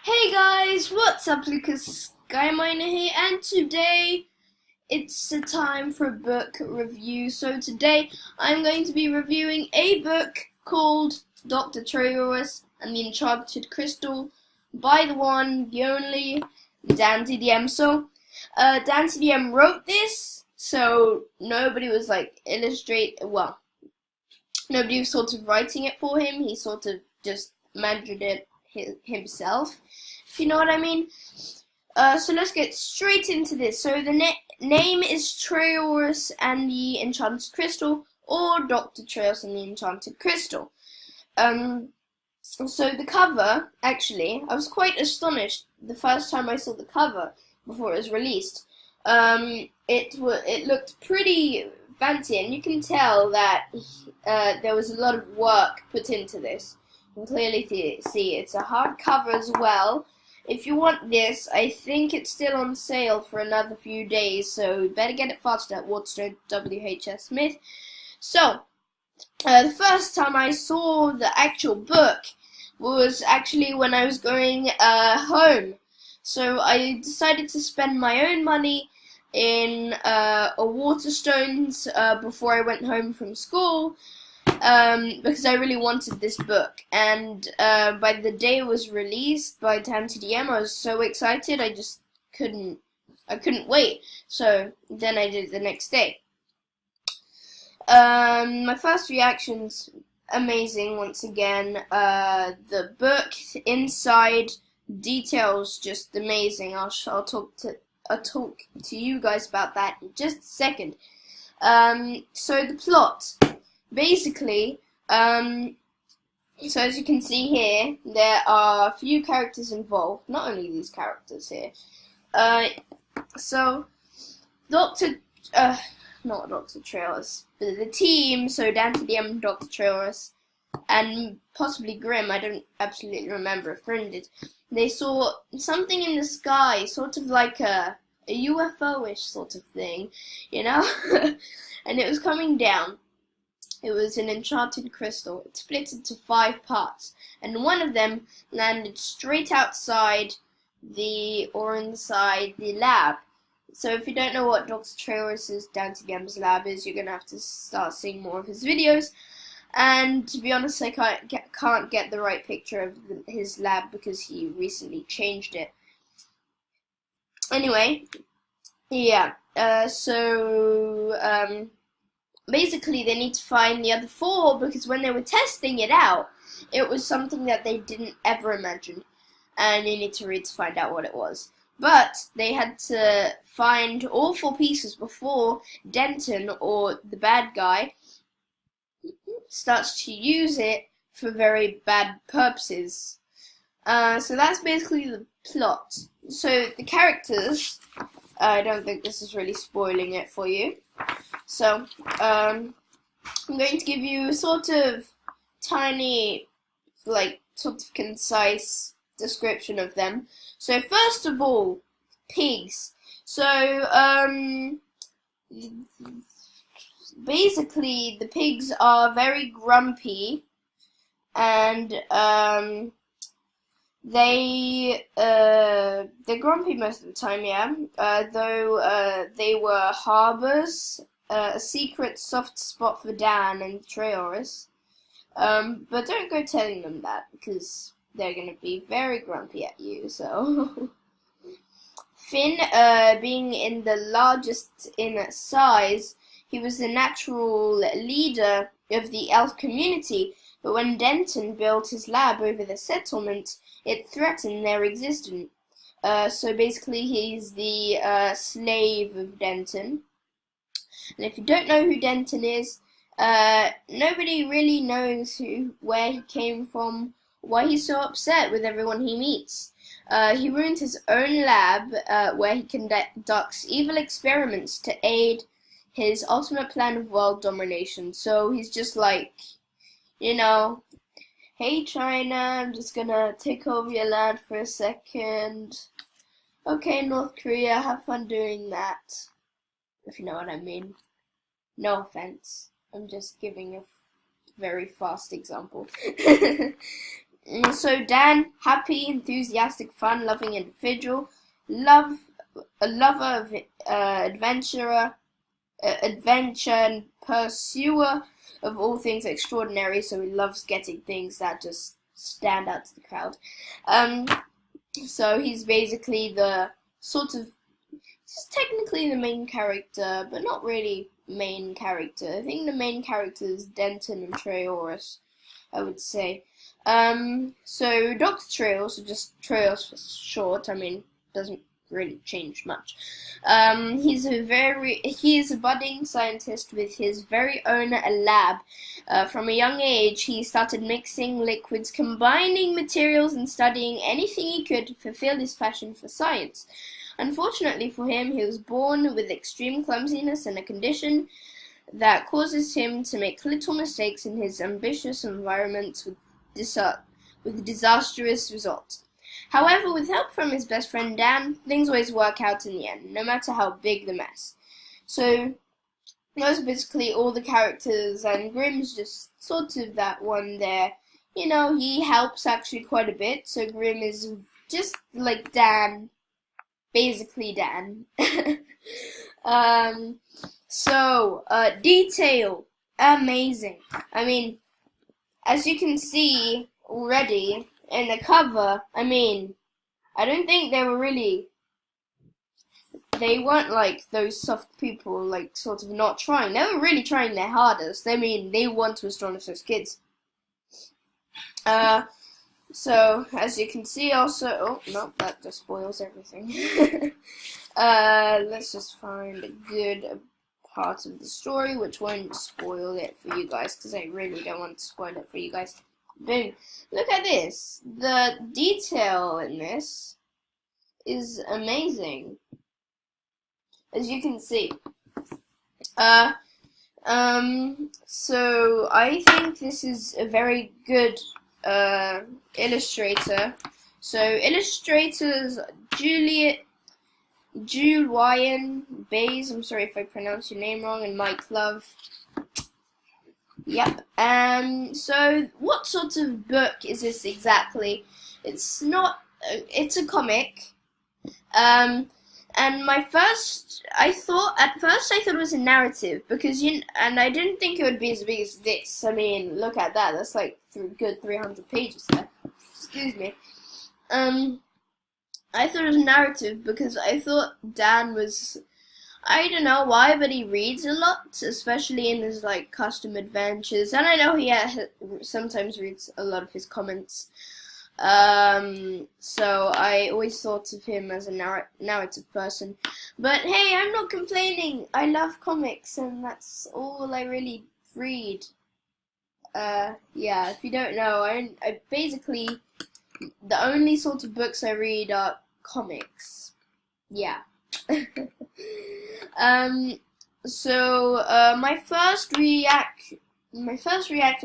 Hey guys, what's up? Lucas Skyminer here, and today it's a time for a book review. So today I'm going to be reviewing a book called Dr. Trayaurus and the Enchanted Crystal by the one, the only, Dantdm. So Dantdm wrote this, so nobody was nobody was sort of writing it for him. He sort of just managed it himself, if you know what I mean. So let's get straight into this. So the name is Trayaurus and the Enchanted Crystal, or Dr. Trayaurus and the Enchanted Crystal. So the cover, actually, I was quite astonished the first time I saw the cover before it was released. It looked pretty fancy, and you can tell that there was a lot of work put into this. You can clearly see it's a hardcover as well. If you want this, I think it's still on sale for another few days, so you better get it fast at Waterstone WHS Smith. So, the first time I saw the actual book was actually when I was going home. So I decided to spend my own money in a Waterstones before I went home from school. Because I really wanted this book, and by the day it was released by Dantdm, I was so excited I just couldn't wait. So then I did it the next day. My first reactions, amazing once again. The book inside, details just amazing. I'll talk to you guys about that in just a second. So the plot. Basically, so as you can see here, there are a few characters involved, not only these characters here. So, not Dr. Trayaurus, but the team, so Dantdm, Dr. Trayaurus, and possibly Grimm, I don't absolutely remember if Grimm did, they saw something in the sky, sort of like a UFO-ish sort of thing, you know, and it was coming down. It was an enchanted crystal. It split into 5 parts, and one of them landed straight outside inside the lab. So if you don't know what Dr. Trayaurus' Dantdm's lab is, you're gonna have to start seeing more of his videos. And to be honest, I can't get the right picture of his lab because he recently changed it. Anyway, yeah. Basically, they need to find the other 4 because when they were testing it out, it was something that they didn't ever imagine, and you need to read to find out what it was. But they had to find all 4 pieces before Denton, or the bad guy, starts to use it for very bad purposes. So that's basically the plot. So the characters, I don't think this is really spoiling it for you. So, I'm going to give you a sort of tiny, sort of concise description of them. So, first of all, pigs. So, basically, the pigs are very grumpy, and, they're grumpy most of the time, yeah. Though they were harbors, a secret soft spot for Dan and Trayaurus. But don't go telling them that because they're gonna be very grumpy at you. So Finn, being in the largest in size, he was the natural leader of the elf community. But when Denton built his lab over the settlement, it threatened their existence. So basically, he's the slave of Denton. And if you don't know who Denton is, nobody really knows where he came from, why he's so upset with everyone he meets. He ruined his own lab, where he conducts evil experiments to aid his ultimate plan of world domination. So he's just like, you know, hey China, I'm just gonna take over your land for a second. Okay, North Korea, have fun doing that. If you know what I mean. No offense. I'm just giving a very fast example. So Dan, happy, enthusiastic, fun-loving individual, a lover of adventure and pursuer of all things extraordinary. So he loves getting things that just stand out to the crowd. So he's basically the sort of, he's technically the main character, but not really main character. I think the main character is Denton and Trayaurus, I would say. So Dr. Trayaurus, or just Trayaurus for short, I mean, doesn't really change much. He is a budding scientist with his very own lab. From a young age, he started mixing liquids, combining materials, and studying anything he could to fulfill his passion for science. Unfortunately for him, he was born with extreme clumsiness and a condition that causes him to make little mistakes in his ambitious environments with disastrous results. However, with help from his best friend Dan, things always work out in the end, no matter how big the mess. So, those are basically all the characters, and Grimm's just sort of that one there. You know, he helps actually quite a bit, so Grimm is just like Dan, basically Dan. Detail, amazing. I mean, as you can see already in the cover, I mean, I don't think they weren't like those soft people, like sort of not trying. They were really trying their hardest. I mean, they want to astonish those kids. So as you can see also, oh no, that just spoils everything. Let's just find a good part of the story which won't spoil it for you guys, because I really don't want to spoil it for you guys. Boom. Look at this. The detail in this is amazing, as you can see. So I think this is a very good illustrator. So illustrators Julian Bays, I'm sorry if I pronounce your name wrong, and Mike Love. Yep. So what sort of book is this exactly? It's a comic. And at first I thought it was a narrative, because and I didn't think it would be as big as this. I mean, look at that. That's like good 300 pages there. Excuse me. I thought it was a narrative because I thought Dan was, I don't know why, but he reads a lot, especially in his like custom adventures, and I know he sometimes reads a lot of his comments. So I always thought of him as a narrative person. But hey, I'm not complaining. I love comics, and that's all I really read. Yeah, if you don't know, I basically, the only sort of books I read are comics. Yeah. My first reaction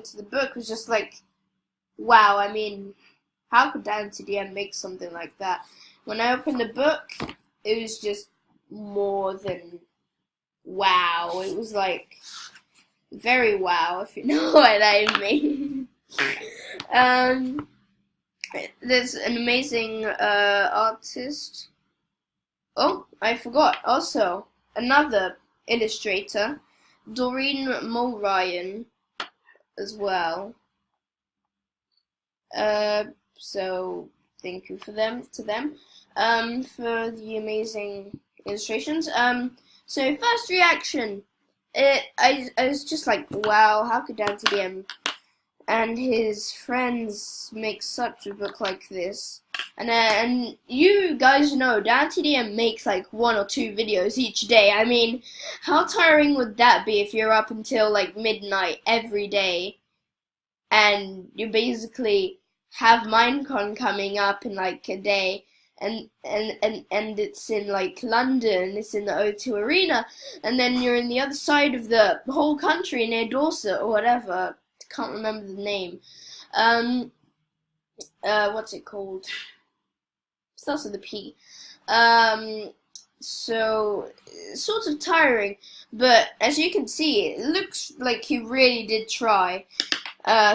to the book was just like, wow, I mean, how could Dantdm make something like that? When I opened the book, it was just more than wow. It was like very wow, if you know what I mean. There's an amazing artist. Oh, I forgot. Also, another illustrator, Doreen Mulryan, as well. So thank you to them for the amazing illustrations. So first reaction, I was just like, wow, how could Dantdm and his friends make such a book like this? And you guys know Dantdm makes like 1 or 2 videos each day. I mean, how tiring would that be if you're up until like midnight every day, and you basically have Minecon coming up in like a day, and it's in like London, it's in the O2 Arena, and then you're in the other side of the whole country near Dorset or whatever. Can't remember the name. What's it called? Starts with a P. so sort of tiring. But as you can see, it looks like he really did try.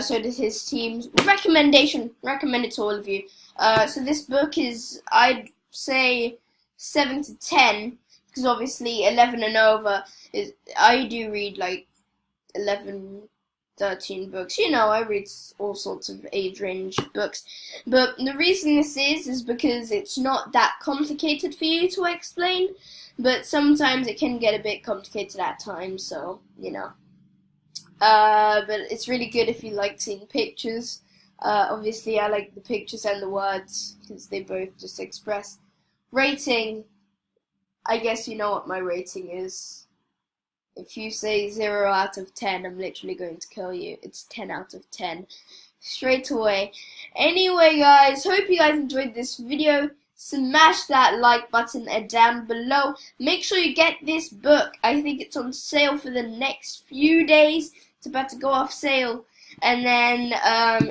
So did his team's recommendation. Recommend it to all of you. So this book is, I'd say, 7 to 10, because obviously 11 and over is. I do read like 11, 13 books. You know, I read all sorts of age range books. But the reason this is because it's not that complicated for you to explain. But sometimes it can get a bit complicated at times, so, you know. But it's really good if you like seeing pictures. Obviously, I like the pictures and the words, because they both just express. Rating, I guess you know what my rating is. If you say 0 out of 10, I'm literally going to kill you. It's 10 out of 10. Straight away. Anyway, guys, hope you guys enjoyed this video. Smash that like button down below. Make sure you get this book. I think it's on sale for the next few days. It's about to go off sale. And then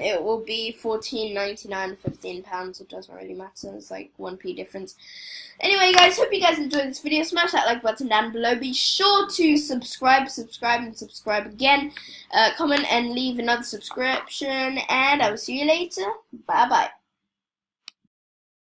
it will be £14.99, £15. It doesn't really matter. It's like 1p difference. Anyway, guys, hope you guys enjoyed this video. Smash that like button down below. Be sure to subscribe again. Comment and leave another subscription. And I will see you later. Bye-bye.